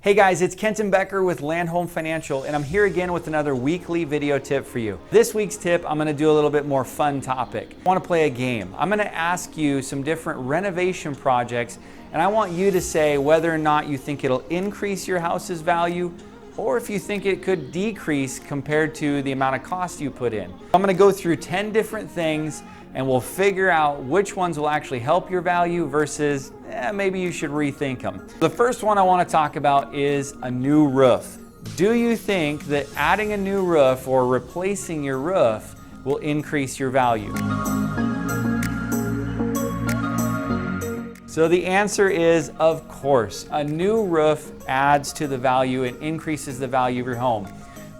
Hey guys, it's Kenton Becker with Land Home Financial, and I'm here again with another weekly video tip for you. This week's tip, I'm gonna do a little bit more fun topic. I wanna play a game. I'm gonna ask you some different renovation projects, and I want you to say whether or not you think it'll increase your house's value, or if you think it could decrease compared to the amount of cost you put in. I'm gonna go through 10 different things, and we'll figure out which ones will actually help your value versus maybe you should rethink them. The first one I want to talk about is a new roof. Do you think that adding a new roof or replacing your roof will increase your value? So the answer is, of course. A new roof adds to the value and increases the value of your home.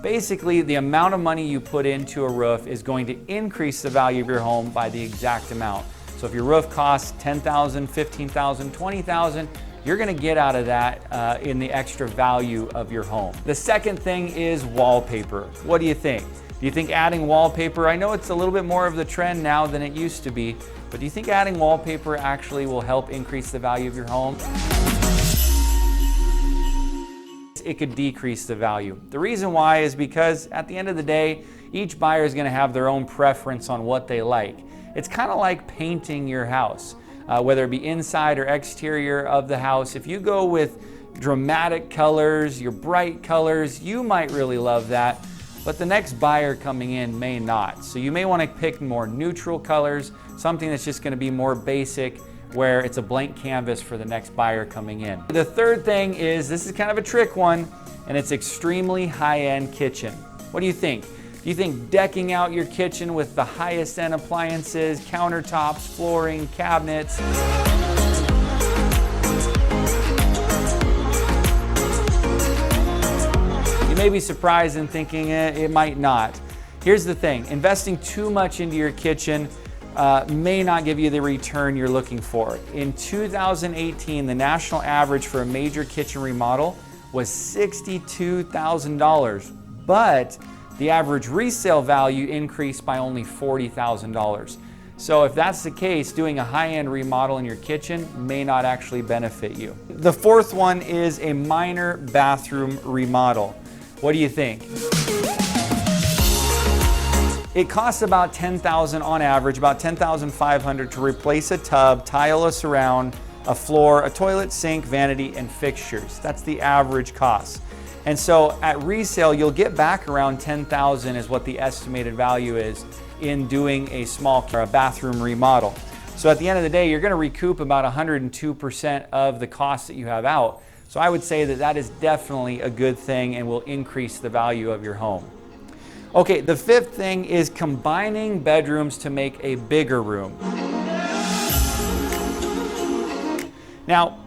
Basically, the amount of money you put into a roof is going to increase the value of your home by the exact amount. So if your roof costs $10,000, $15,000, $20,000, you're gonna get out of that in the extra value of your home. The second thing is wallpaper. What do you think? Do you think adding wallpaper, I know it's a little bit more of the trend now than it used to be, but do you think adding wallpaper actually will help increase the value of your home? It could decrease the value. The reason why is because at the end of the day, each buyer is going to have their own preference on what they like. It's kind of like painting your house, whether it be inside or exterior of the house. If you go with dramatic colors, your bright colors, you might really love that, but the next buyer coming in may not. So you may want to pick more neutral colors, something that's just going to be more basic, where it's a blank canvas for the next buyer coming in. The third thing is, this is kind of a trick one, and it's extremely high-end kitchen. What do you think? Do you think decking out your kitchen with the highest end appliances, countertops, flooring, cabinets? You may be surprised in thinking it might not. Here's the thing, investing too much into your kitchen may not give you the return you're looking for. In 2018, the national average for a major kitchen remodel was $62,000, but the average resale value increased by only $40,000. So if that's the case, doing a high-end remodel in your kitchen may not actually benefit you. The fourth one is a minor bathroom remodel. What do you think? It costs about $10,000 on average, about $10,500 to replace a tub, tile a surround, a floor, a toilet, sink, vanity, and fixtures. That's the average cost. And so at resale, you'll get back around $10,000 is what the estimated value is in doing a small bathroom remodel. So at the end of the day, you're gonna recoup about 102% of the cost that you have out. So I would say that that is definitely a good thing and will increase the value of your home. Okay, the fifth thing is combining bedrooms to make a bigger room. Now,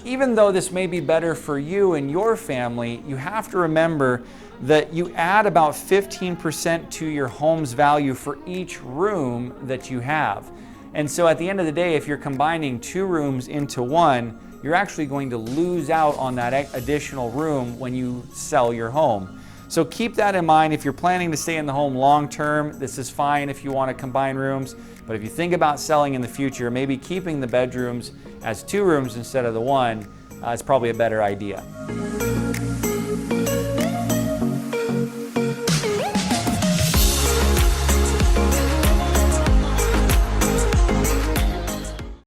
even though this may be better for you and your family, you have to remember that you add about 15% to your home's value for each room that you have. And so at the end of the day, if you're combining two rooms into one, you're actually going to lose out on that additional room when you sell your home. So keep that in mind. If you're planning to stay in the home long term, this is fine if you want to combine rooms. But if you think about selling in the future, maybe keeping the bedrooms as two rooms instead of the one is probably a better idea.